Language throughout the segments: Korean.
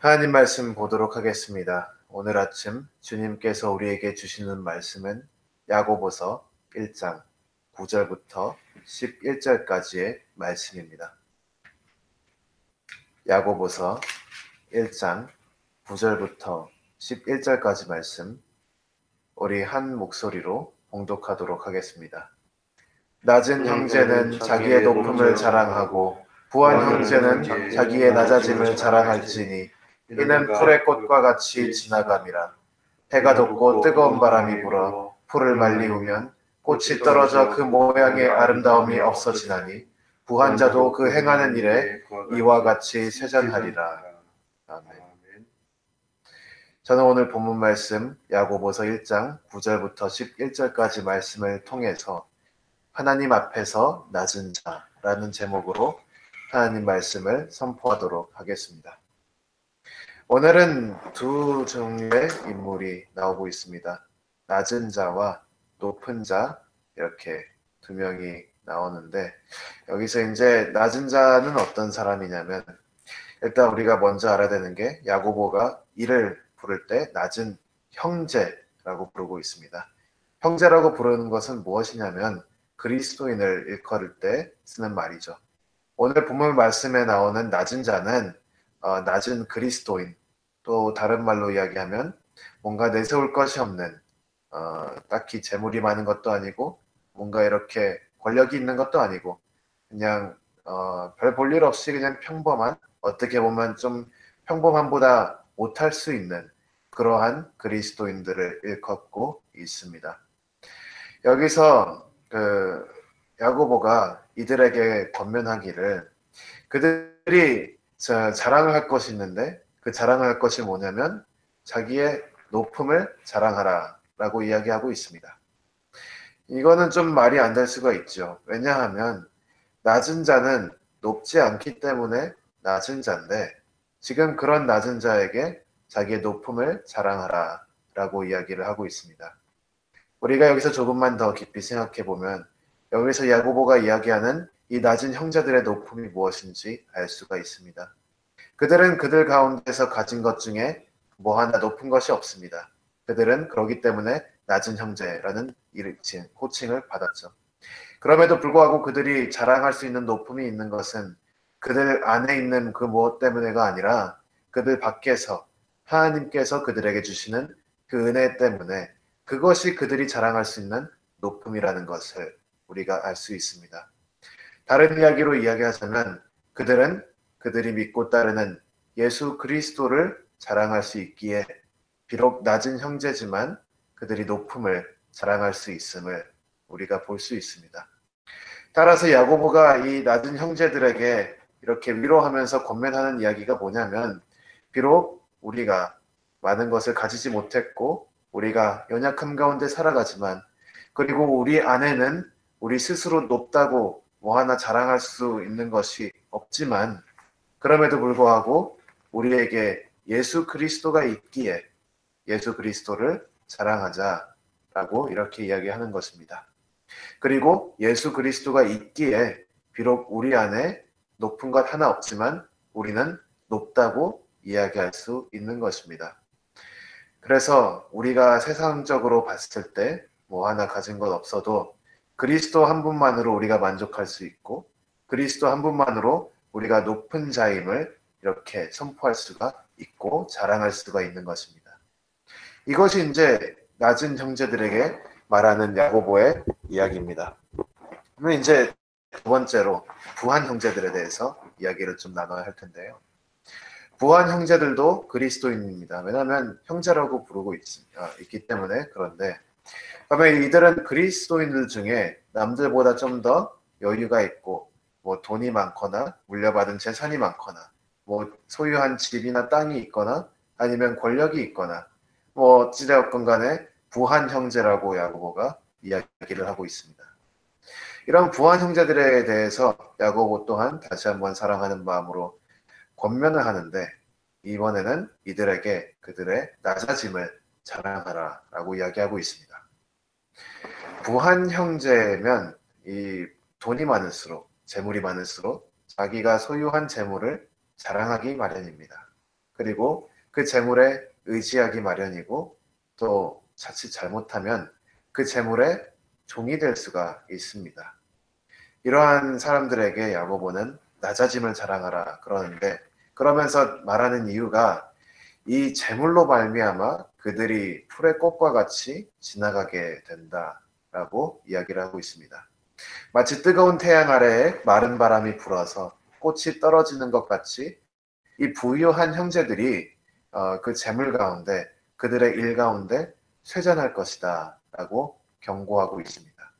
하나님 말씀 보도록 하겠습니다. 오늘 아침 주님께서 우리에게 주시는 말씀은 야고보서 1장 9절부터 11절까지의 말씀입니다. 야고보서 1장 9절부터 11절까지 말씀, 우리 한 목소리로 봉독하도록 하겠습니다. 낮은 형제는 자기의 높음을 자랑하고 부한 형제는 자기의 낮아짐을 자랑할지니 이는 풀의 꽃과 같이 지나감이라. 해가 돋고 뜨거운 바람이 불어 풀을 말리우면 꽃이 떨어져 그 모양의 아름다움이 없어지나니 부한 자도 그 행하는 일에 이와 같이 쇠잔하리라. 아멘. 저는 오늘 본문 말씀 야고보서 1장 9절부터 11절까지 말씀을 통해서 하나님 앞에서 낮은 자라는 제목으로 하나님 말씀을 선포하도록 하겠습니다. 오늘은 두 종류의 인물이 나오고 있습니다. 낮은 자와 높은 자, 이렇게 두 명이 나오는데, 여기서 이제 낮은 자는 어떤 사람이냐면, 일단 우리가 먼저 알아야 되는 게 야고보가 이를 부를 때 낮은 형제라고 부르고 있습니다. 형제라고 부르는 것은 무엇이냐면 그리스도인을 일컬을 때 쓰는 말이죠. 오늘 본문 말씀에 나오는 낮은 자는 낮은 그리스도인, 또 다른 말로 이야기하면 뭔가 내세울 것이 없는, 딱히 재물이 많은 것도 아니고 뭔가 이렇게 권력이 있는 것도 아니고 그냥 별 볼 일 없이 그냥 평범한, 어떻게 보면 좀 평범함보다 못할 수 있는 그러한 그리스도인들을 일컫고 있습니다. 여기서 야고보가 이들에게 권면하기를, 그들이 자랑을 할 것이 있는데 그 자랑을 할 것이 뭐냐면 자기의 높음을 자랑하라 라고 이야기하고 있습니다. 이거는 좀 말이 안 될 수가 있죠. 왜냐하면 낮은 자는 높지 않기 때문에 낮은 자인데, 지금 그런 낮은 자에게 자기의 높음을 자랑하라 라고 이야기를 하고 있습니다. 우리가 여기서 조금만 더 깊이 생각해 보면 여기서 야고보가 이야기하는 이 낮은 형제들의 높음이 무엇인지 알 수가 있습니다. 그들은 그들 가운데서 가진 것 중에 뭐 하나 높은 것이 없습니다. 그들은 그러기 때문에 낮은 형제라는 호칭을 받았죠. 그럼에도 불구하고 그들이 자랑할 수 있는 높음이 있는 것은 그들 안에 있는 그 무엇 때문에가 아니라 그들 밖에서 하나님께서 그들에게 주시는 그 은혜 때문에, 그것이 그들이 자랑할 수 있는 높음이라는 것을 우리가 알 수 있습니다. 다른 이야기로 이야기하자면 그들은 그들이 믿고 따르는 예수 그리스도를 자랑할 수 있기에 비록 낮은 형제지만 그들이 높음을 자랑할 수 있음을 우리가 볼 수 있습니다. 따라서 야고보가 이 낮은 형제들에게 이렇게 위로하면서 권면하는 이야기가 뭐냐면, 비록 우리가 많은 것을 가지지 못했고 우리가 연약함 가운데 살아가지만, 그리고 우리 안에는 우리 스스로 높다고 뭐 하나 자랑할 수 있는 것이 없지만, 그럼에도 불구하고 우리에게 예수 그리스도가 있기에 예수 그리스도를 자랑하자라고 이렇게 이야기하는 것입니다. 그리고 예수 그리스도가 있기에 비록 우리 안에 높은 것 하나 없지만 우리는 높다고 이야기할 수 있는 것입니다. 그래서 우리가 세상적으로 봤을 때 뭐 하나 가진 것 없어도 그리스도 한 분만으로 우리가 만족할 수 있고, 그리스도 한 분만으로 우리가 높은 자임을 이렇게 선포할 수가 있고 자랑할 수가 있는 것입니다. 이것이 이제 낮은 형제들에게 말하는 야고보의 이야기입니다. 그러면 이제 두 번째로 부한 형제들에 대해서 이야기를 좀 나눠야 할 텐데요. 부한 형제들도 그리스도인입니다. 왜냐하면 형제라고 부르고 있기 때문에. 그런데 그러면 이들은 그리스도인들 중에 남들보다 좀 더 여유가 있고, 뭐 돈이 많거나 물려받은 재산이 많거나 뭐 소유한 집이나 땅이 있거나 아니면 권력이 있거나 뭐 어찌되었건 간에 부한 형제라고 야고보가 이야기를 하고 있습니다. 이런 부한 형제들에 대해서 야고보 또한 다시 한번 사랑하는 마음으로 권면을 하는데, 이번에는 이들에게 그들의 낮아짐을 자랑하라 라고 이야기하고 있습니다. 부한 형제면 이 돈이 많을수록, 재물이 많을수록 자기가 소유한 재물을 자랑하기 마련입니다. 그리고 그 재물에 의지하기 마련이고 또 자칫 잘못하면 그 재물의 종이 될 수가 있습니다. 이러한 사람들에게 야고보는 낮아짐을 자랑하라 그러는데, 그러면서 말하는 이유가 이 재물로 말미암아 그들이 풀의 꽃과 같이 지나가게 된다라고 이야기를 하고 있습니다. 마치 뜨거운 태양 아래에 마른 바람이 불어서 꽃이 떨어지는 것 같이 이 부유한 형제들이 그 재물 가운데, 그들의 일 가운데 쇠잔할 것이다 라고 경고하고 있습니다.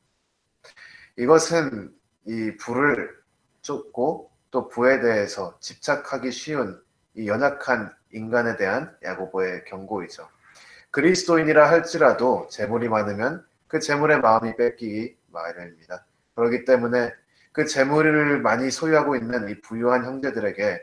이것은 이 부를 쫓고 또 부에 대해서 집착하기 쉬운 이 연약한 인간에 대한 야고보의 경고이죠. 그리스도인이라 할지라도 재물이 많으면 그 재물의 마음이 뺏기기 마련입니다. 그렇기 때문에 그 재물을 많이 소유하고 있는 이 부유한 형제들에게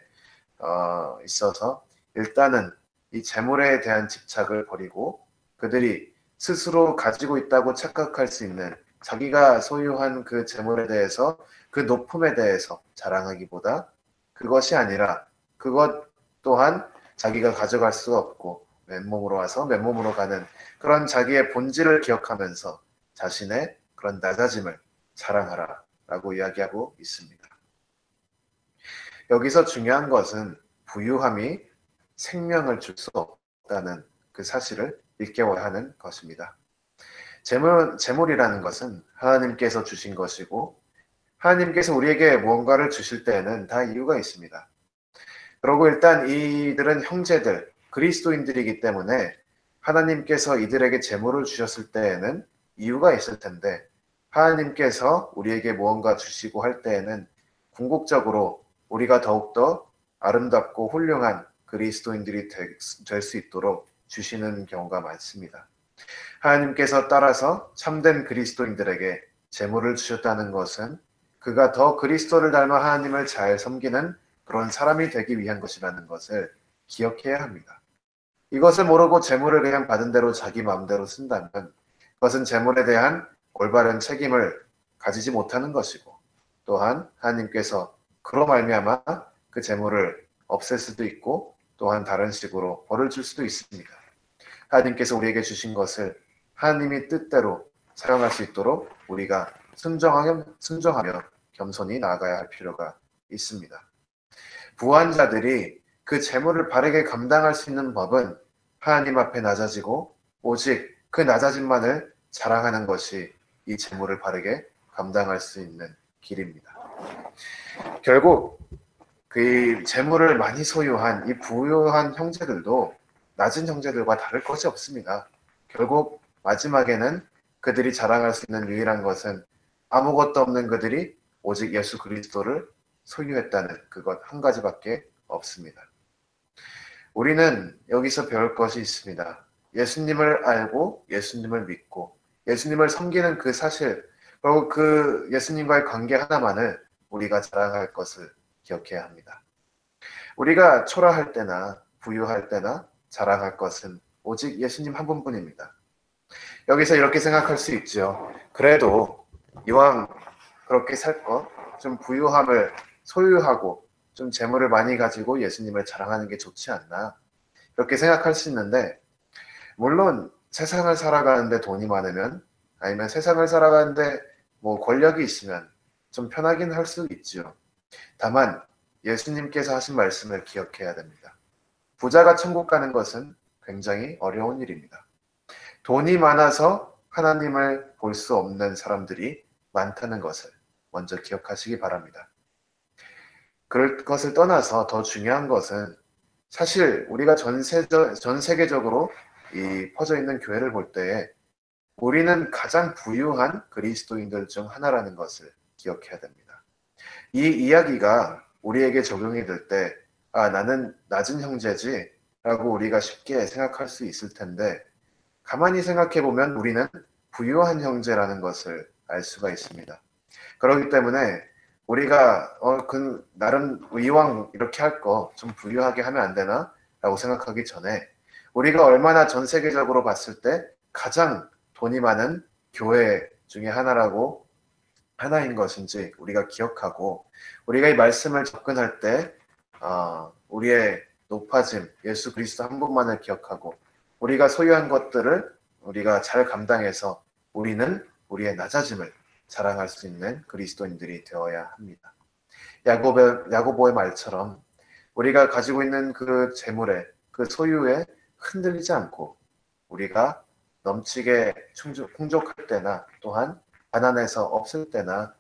있어서 일단은 이 재물에 대한 집착을 버리고 그들이 스스로 가지고 있다고 착각할 수 있는 자기가 소유한 그 재물에 대해서, 그 높음에 대해서 자랑하기보다 그것이 아니라 그것 또한 자기가 가져갈 수 없고 맨몸으로 와서 맨몸으로 가는 그런 자기의 본질을 기억하면서 자신의 그런 낮아짐을 자랑하라 라고 이야기하고 있습니다. 여기서 중요한 것은 부유함이 생명을 줄 수 없다는 그 사실을 일깨워야 하는 것입니다. 재물이라는 것은 하나님께서 주신 것이고 하나님께서 우리에게 무언가를 주실 때에는 다 이유가 있습니다. 그리고 일단 이들은 형제들, 그리스도인들이기 때문에 하나님께서 이들에게 재물을 주셨을 때에는 이유가 있을 텐데, 하나님께서 우리에게 무언가 주시고 할 때에는 궁극적으로 우리가 더욱더 아름답고 훌륭한 그리스도인들이 될 수 있도록 주시는 경우가 많습니다. 하나님께서 따라서 참된 그리스도인들에게 재물을 주셨다는 것은 그가 더 그리스도를 닮아 하나님을 잘 섬기는 그런 사람이 되기 위한 것이라는 것을 기억해야 합니다. 이것을 모르고 재물을 그냥 받은 대로 자기 마음대로 쓴다면 그것은 재물에 대한 올바른 책임을 가지지 못하는 것이고, 또한 하나님께서 그로 말미암아 그 재물을 없앨 수도 있고 또한 다른 식으로 벌을 줄 수도 있습니다. 하나님께서 우리에게 주신 것을 하나님이 뜻대로 사용할 수 있도록 우리가 순종하며 겸손히 나아가야 할 필요가 있습니다. 부한 자들이 그 재물을 바르게 감당할 수 있는 법은 하나님 앞에 낮아지고 오직 그 낮아짐만을 자랑하는 것이 이 재물을 바르게 감당할 수 있는 길입니다. 결국 그 재물을 많이 소유한 이 부유한 형제들도 낮은 형제들과 다를 것이 없습니다. 결국 마지막에는 그들이 자랑할 수 있는 유일한 것은 아무것도 없는 그들이 오직 예수 그리스도를 소유했다는 그것 한 가지밖에 없습니다. 우리는 여기서 배울 것이 있습니다. 예수님을 알고 예수님을 믿고 예수님을 섬기는 그 사실, 그리고 그 예수님과의 관계 하나만을 우리가 자랑할 것을 기억해야 합니다. 우리가 초라할 때나 부유할 때나 자랑할 것은 오직 예수님 한 분뿐입니다. 여기서 이렇게 생각할 수 있죠. 그래도 이왕 그렇게 살 것, 좀 부유함을 소유하고 좀 재물을 많이 가지고 예수님을 자랑하는 게 좋지 않나, 이렇게 생각할 수 있는데, 물론 세상을 살아가는데 돈이 많으면, 아니면 세상을 살아가는데 뭐 권력이 있으면 좀 편하긴 할 수 있죠. 다만 예수님께서 하신 말씀을 기억해야 됩니다. 부자가 천국 가는 것은 굉장히 어려운 일입니다. 돈이 많아서 하나님을 볼 수 없는 사람들이 많다는 것을 먼저 기억하시기 바랍니다. 그럴 것을 떠나서 더 중요한 것은, 사실 우리가 전 세계적으로 이 퍼져 있는 교회를 볼 때에 우리는 가장 부유한 그리스도인들 중 하나라는 것을 기억해야 됩니다. 이 이야기가 우리에게 적용이 될 때, 나는 낮은 형제지 라고 우리가 쉽게 생각할 수 있을 텐데, 가만히 생각해 보면 우리는 부유한 형제라는 것을 알 수가 있습니다. 그렇기 때문에 우리가 나름 이왕 이렇게 할 거 좀 부유하게 하면 안 되나? 라고 생각하기 전에, 우리가 얼마나 전 세계적으로 봤을 때 가장 돈이 많은 교회 중에 하나인 것인지 우리가 기억하고, 우리가 이 말씀을 접근할 때 우리의 높아짐, 예수 그리스도 한 분만을 기억하고 우리가 소유한 것들을 우리가 잘 감당해서 우리는 우리의 낮아짐을 자랑할 수 있는 그리스도인들이 되어야 합니다. 야고보의 말처럼 우리가 가지고 있는 그 재물에, 그 소유에 흔들리지 않고 우리가 넘치게 풍족할 때나 또한 가난해서 없을 때나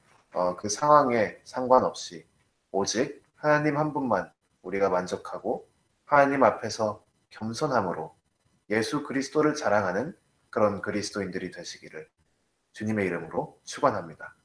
그 상황에 상관없이 오직 하나님 한 분만 우리가 만족하고 하나님 앞에서 겸손함으로 예수 그리스도를 자랑하는 그런 그리스도인들이 되시기를 주님의 이름으로 축원합니다.